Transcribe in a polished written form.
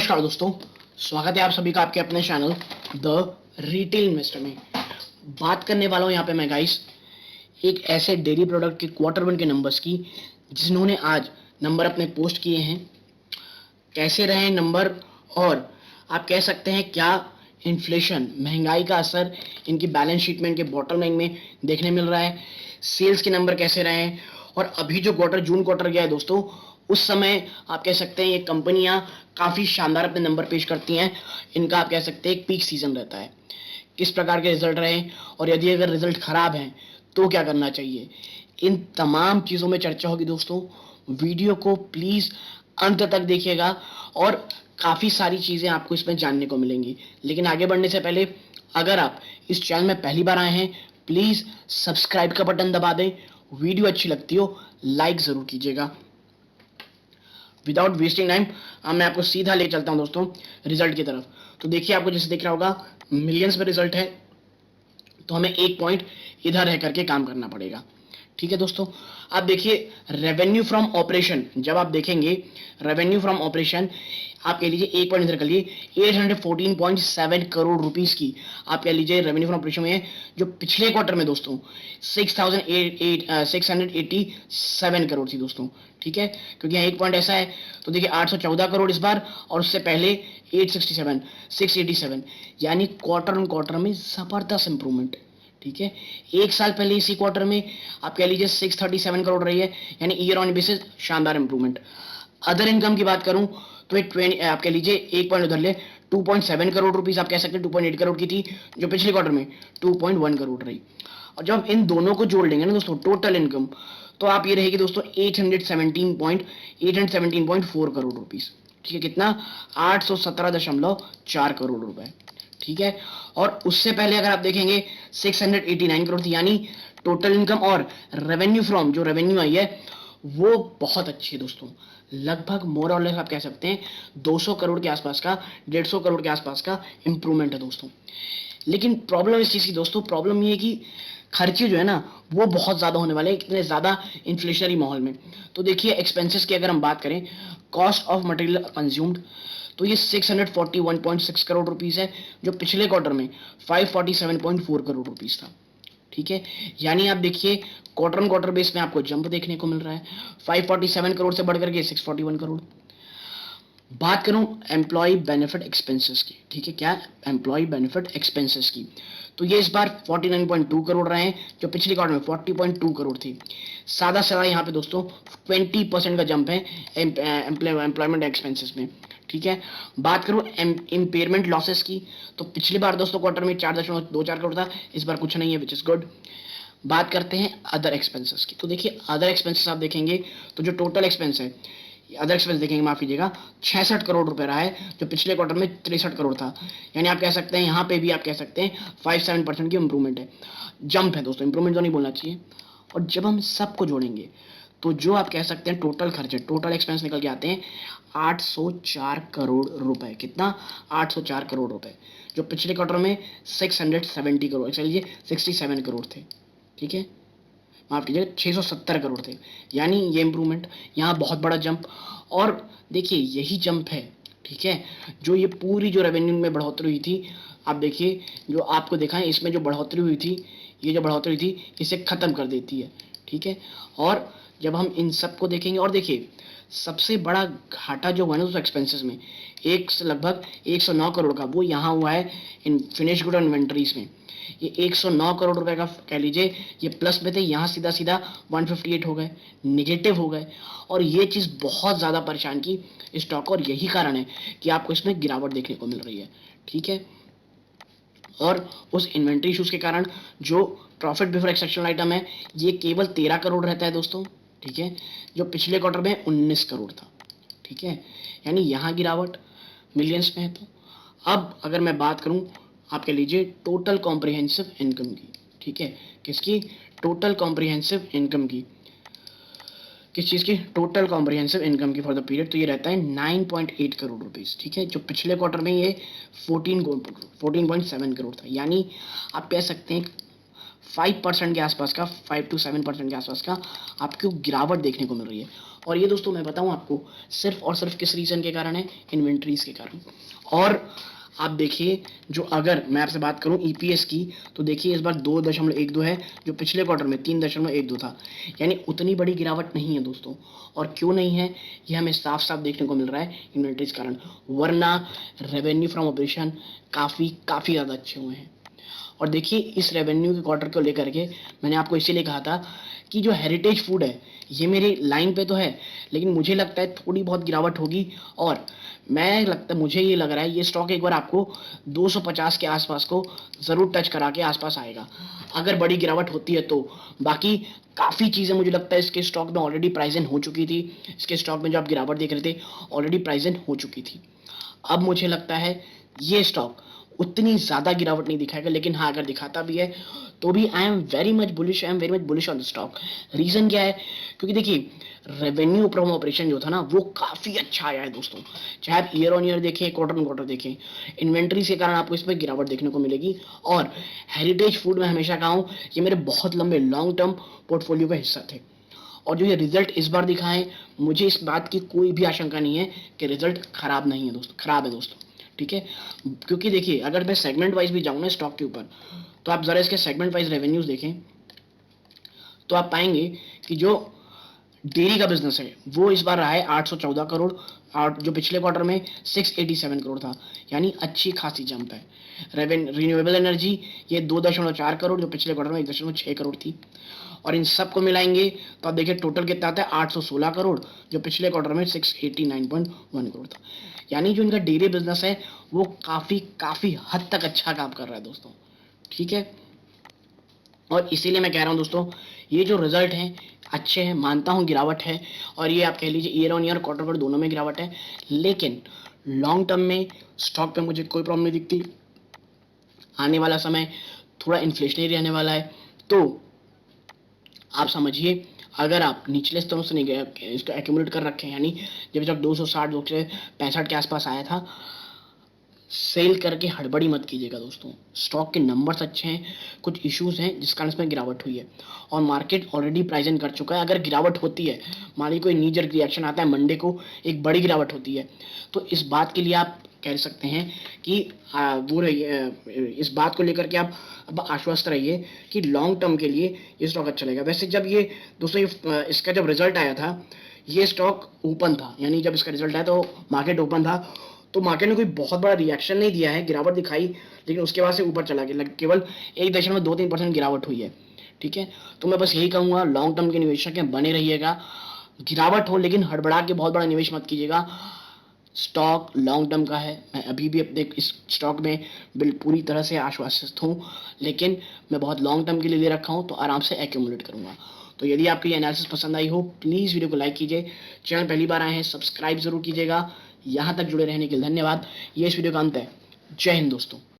नमस्कार दोस्तों, स्वागत है आप सभी का आपके अपने चैनल द रिटेल इन्वेस्टर में। बात करने वाला हूं यहाँ पे मैं गाइस एक ऐसे डेयरी प्रोडक्ट के क्वार्टर वन के नंबर्स की जिन्होंने आज नंबर अपने पोस्ट किए हैं। कैसे रहे नंबर और आप कह सकते हैं क्या इन्फ्लेशन महंगाई का असर इनकी बैलेंस शीट में, इनके बॉटम लाइन में देखने मिल रहा है। सेल्स के नंबर कैसे रहे हैं और अभी जो क्वार्टर जून क्वार्टर गया है दोस्तों, उस समय आप कह सकते हैं ये कंपनियां काफ़ी शानदार अपने नंबर पेश करती हैं। इनका आप कह सकते हैं एक पीक सीजन रहता है। किस प्रकार के रिजल्ट रहे और यदि अगर रिजल्ट खराब हैं तो क्या करना चाहिए, इन तमाम चीज़ों में चर्चा होगी दोस्तों। वीडियो को प्लीज़ अंत तक देखिएगा और काफ़ी सारी चीज़ें आपको इसमें जानने को मिलेंगी। लेकिन आगे बढ़ने से पहले अगर आप इस चैनल में पहली बार आए हैं प्लीज़ सब्सक्राइब का बटन दबा दें। वीडियो अच्छी लगती हो लाइक ज़रूर कीजिएगा। विदाउट वेस्टिंग टाइम मैं आपको सीधा ले चलता हूं दोस्तों रिजल्ट की तरफ। तो देखिए आपको जैसे दिख रहा होगा मिलियंस में रिजल्ट है, तो हमें एक पॉइंट इधर रह करके काम करना पड़ेगा। ठीक है दोस्तों, आप देखिए रेवेन्यू फ्रॉम ऑपरेशन, जब आप देखेंगे रेवेन्यू फ्रॉम ऑपरेशन आप कह लीजिए एक पॉइंट इधर कर लिए 814.7 करोड़ रुपीस की आप कह लीजिए रेवेन्यू फ्रॉम ऑपरेशन में है, जो पिछले क्वार्टर में दोस्तों 6,687 करोड़ थी दोस्तों। ठीक है, क्योंकि यहाँ एक पॉइंट ऐसा है तो देखिए 814 करोड़ इस बार और उससे पहले 867 687, यानी क्वार्टर ऑन क्वार्टर में जबरदस्त इंप्रूवमेंट। ठीक है, एक साल पहले इसी क्वार्टर में आप कह लीजिए 637 करोड़ रही है, यानी ईयर ऑन बेसिस शानदार इंप्रूवमेंट। अदर इनकम की बात करूं तो आप कह लीजिए एक पॉइंट उधर ले 2.7 करोड़ रुपीस आप कह सकते हैं 2.8 करोड़ की थी, जो पिछले क्वार्टर में 2.1 करोड़ रही। और जब इन दोनों को जोड़ लेंगे ना दोस्तों टोटल इनकम, तो आप ये रहेगी दोस्तों 817.4 करोड़ रुपीस। ठीक है, कितना 817.4 करोड़ रुपए। ठीक है, और उससे पहले अगर आप देखेंगे 689 करोड़ थी, यानी टोटल इनकम और रेवेन्यू फ्रॉम जो रेवेन्यू आई है वो बहुत अच्छी है दोस्तों। लगभग मोर और लेस आप कह सकते हैं 200 करोड़ के आसपास का, 150 करोड़ के आसपास का इंप्रूवमेंट है दोस्तों। लेकिन प्रॉब्लम इस चीज़ की दोस्तों, प्रॉब्लम ये है कि खर्चे जो है ना वो बहुत ज़्यादा होने वाले हैं इतने ज़्यादा इन्फ्लेशनरी माहौल में। तो देखिए एक्सपेंसेस की अगर हम बात करें, कॉस्ट ऑफ मटेरियल कंज्यूम्ड, तो ये 641.6 करोड़ रुपीज़ है, जो पिछले क्वार्टर में 547.4 करोड़ रुपीज़ था। ठीक है, यानी आप देखिए क्वार्टर ऑन क्वार्टर बेस में आपको जंप देखने को मिल रहा है 547 करोड़ से बढ़कर के 641 करोड़। बात करूं एम्प्लॉय बेनिफिट एक्सपेंसेस की, ठीक है, क्या एम्प्लॉय बेनिफिट एक्सपेंसेस की, तो ये इस बार 49.2 करोड़ रहे हैं, जो पिछली क्वार्टर में 40.2 करोड़ थी। सादा सादा यहाँ पे दोस्तों 20% का जंप है एम्प्लॉयमेंट एक्सपेंसेस में। ठीक है, बात करूं इम्पेयरमेंट लॉसेस की, तो पिछली बार दोस्तों क्वार्टर में 4.24 करोड़ था, इस बार कुछ नहीं है, विच इज गुड। बात करते हैं अदर एक्सपेंसेस की, तो देखिए अदर एक्सपेंसेस आप देखेंगे तो जो टोटल एक्सपेंस है, अदर एक्सपेंस देखेंगे माफ कीजिएगा 66 करोड़ रुपए रहा है, जो पिछले क्वार्टर में 63 करोड़ था। यानी आप कह सकते हैं यहाँ पे भी आप कह सकते हैं 57% की इंप्रूवमेंट है, जंप है दोस्तों, इंप्रूवमेंट तो नहीं बोलना चाहिए। और जब हम सबको जोड़ेंगे तो जो आप कह सकते हैं टोटल खर्चे, टोटल एक्सपेंस निकल के आते हैं 804 करोड़ रुपए। कितना 804 करोड़ रुपए, जो पिछले क्वार्टर में 670 करोड़, चलिए 67 करोड़ थे। ठीक है, माफ कीजिएगा 670 करोड़ थे, यानी ये इंप्रूवमेंट यहाँ बहुत बड़ा जंप। और देखिए यही जंप है, ठीक है, जो ये पूरी जो रेवेन्यू में बढ़ोतरी हुई थी, आप देखिए जो आपको देखा है इसमें जो बढ़ोतरी हुई थी, ये जो बढ़ोतरी थी इसे ख़त्म कर देती है। ठीक है, और जब हम इन सब को देखेंगे और देखिए सबसे बड़ा घाटा जो हुआ है ना दोस्तों एक्सपेंसेस में, एक से लगभग 109 करोड़ का, वो यहाँ हुआ है इन फिनिश गुड और इन्वेंटरीज में। ये 109 करोड़ रुपए का कह लीजिए ये प्लस में थे, यहाँ सीधा सीधा 158 हो गए, निगेटिव हो गए। और ये चीज़ बहुत ज़्यादा परेशान की स्टॉक, और यही कारण है कि आपको इसमें गिरावट देखने को मिल रही है। ठीक है, और उस इन्वेंट्री इशूज़ के कारण जो प्रॉफिट बिफोर एक्सेप्शनल आइटम है ये केवल 13 करोड़ रहता है दोस्तों। ठीक है, जो पिछले क्वार्टर में 19 करोड़ था। ठीक है, यानी यहाँ गिरावट मिलियंस में है। तो अब अगर मैं बात करूँ आप कह लीजिए टोटल कॉम्प्रिहेंसिव इनकम की, ठीक है, किसकी, टोटल कॉम्प्रिहेंसिव इनकम की, किस चीज़ की, टोटल कॉम्प्रिहेंसिव इनकम की फॉर द पीरियड, तो ये रहता है 9.8 करोड़ रुपीज़। ठीक है, जो पिछले क्वार्टर में ये 14.7 करोड़ था, यानी आप कह सकते हैं 5% के आसपास का, 5 to 7% के आसपास का आपको गिरावट देखने को मिल रही है। और ये दोस्तों मैं बताऊं आपको सिर्फ और सिर्फ किस रीजन के कारण है, इन्वेंट्रीज के कारण। और आप देखिए, जो अगर मैं आपसे बात करूं ईपीएस की, तो देखिए इस बार 2.12 है, जो पिछले क्वार्टर में 3.12 था, यानी उतनी बड़ी गिरावट नहीं है दोस्तों। और क्यों नहीं है, ये हमें साफ साफ देखने को मिल रहा है इन्वेंट्रीज कारण, वरना रेवेन्यू फ्रॉम ऑपरेशन काफ़ी काफ़ी ज़्यादा अच्छे हुए हैं। और देखिए इस रेवेन्यू के क्वार्टर को लेकर के मैंने आपको इसीलिए कहा था कि जो हेरिटेज फूड है ये मेरी लाइन पे तो है, लेकिन मुझे लगता है थोड़ी बहुत गिरावट होगी। और मुझे ये लग रहा है ये स्टॉक एक बार आपको 250 के आसपास को ज़रूर टच करा के आसपास आएगा, अगर बड़ी गिरावट होती है तो। बाकी काफ़ी चीज़ें मुझे लगता है इसके स्टॉक में ऑलरेडी प्राइस इन हो चुकी थी, इसके स्टॉक में जो आप गिरावट देख रहे थे ऑलरेडी प्राइस इन हो चुकी थी। अब मुझे लगता है ये स्टॉक उतनी ज़्यादा गिरावट नहीं दिखाएगा, लेकिन हाँ अगर दिखाता भी है तो भी I am very much bullish on the stock. Reason क्या है, क्योंकि देखिए रेवेन्यू फ्रॉम ऑपरेशन जो था ना वो काफ़ी अच्छा आया है दोस्तों, चाहे आप ईयर ऑन ईयर देखें, क्वार्टर ऑन क्वार्टर देखें। इन्वेंट्री के कारण आपको इस पर गिरावट देखने को मिलेगी। और हेरिटेज फूड में हमेशा कहा हूँ ये मेरे बहुत लंबे लॉन्ग टर्म पोर्टफोलियो का हिस्सा थे। और जो ये रिजल्ट इस बार दिखाएं, मुझे इस बात की कोई भी आशंका नहीं है कि रिजल्ट खराब नहीं है दोस्तों, खराब है दोस्तों, ठीक है। क्योंकि देखिए अगर मैं सेगमेंट वाइज भी जाऊँ ना स्टॉक के ऊपर, तो आप ज़रा इसके सेगमेंट वाइज रेवेन्यूज देखें तो आप पाएंगे कि जो डेयरी का बिजनेस है वो इस बार रहा है 814 करोड़, और जो पिछले क्वार्टर में 687 करोड़ था, यानी अच्छी खासी जंप है। रिन्यूएबल एनर्जी ये 2.4 करोड़, जो पिछले क्वार्टर में 1.6 करोड़ थी। और इन सब को मिलाएंगे तो आप देखिए टोटल कितना आता है 816 करोड़, जो पिछले क्वार्टर में 689.1 करोड़ था। यानी जो इनका डेयरी बिजनेस है वो काफ़ी काफ़ी हद तक अच्छा काम कर रहा है दोस्तों, ठीक है। और इसीलिए मैं कह रहा हूँ दोस्तों ये जो रिजल्ट हैं अच्छे हैं, मानता हूँ गिरावट है, और ये आप कह लीजिए ईयर ऑन ईयर क्वार्टर पर दोनों में गिरावट है, लेकिन लॉन्ग टर्म में स्टॉक पे मुझे कोई प्रॉब्लम नहीं दिखती। आने वाला समय थोड़ा इन्फ्लेशनरी रहने वाला है, तो आप समझिए अगर आप निचले स्तरों से नहीं गए, इसको एक्यूमुलेट कर रखे हैं, यानी जब 260 265 के आसपास आया था, सेल करके हड़बड़ी मत कीजिएगा दोस्तों। स्टॉक के नंबर्स अच्छे हैं, कुछ इश्यूज हैं जिस कारण इसमें गिरावट हुई है, और मार्केट ऑलरेडी प्राइस इन कर चुका है। अगर गिरावट होती है, मान लीजिए कोई नीजर रिएक्शन आता है, मंडे को एक बड़ी गिरावट होती है, तो इस बात के लिए आप कह सकते हैं कि वो रहिए, इस बात को लेकर के आप अब आश्वस्त रहिए कि लॉन्ग टर्म के लिए ये स्टॉक अच्छा चलेगा। वैसे जब ये दोस्तों इसका जब रिजल्ट आया था ये स्टॉक ओपन था, यानी जब इसका रिजल्ट आया तो मार्केट ओपन था, तो मार्केट ने कोई बहुत बड़ा रिएक्शन नहीं दिया है, गिरावट दिखाई, लेकिन उसके बाद से ऊपर चला गया, केवल 1.23% गिरावट हुई है, ठीक है। तो मैं बस यही कहूँगा लॉन्ग टर्म के निवेशक हैं बने रहिएगा, गिरावट हो लेकिन हड़बड़ा के बहुत बड़ा निवेश मत कीजिएगा। स्टॉक लॉन्ग टर्म का है, मैं अभी भी अपने इस स्टॉक में पूरी तरह से आश्वस्त हूँ, लेकिन मैं बहुत लॉन्ग टर्म के लिए ले रखा हूँ, तो आराम से एक्यूमुलेट करूँगा। तो यदि आपको ये एनालिसिस पसंद आई हो प्लीज़ वीडियो को लाइक कीजिए, चैनल पहली बार आए हैं सब्सक्राइब जरूर कीजिएगा। यहाँ तक जुड़े रहने के लिए धन्यवाद। ये इस वीडियो का अंत है। जय हिंद दोस्तों।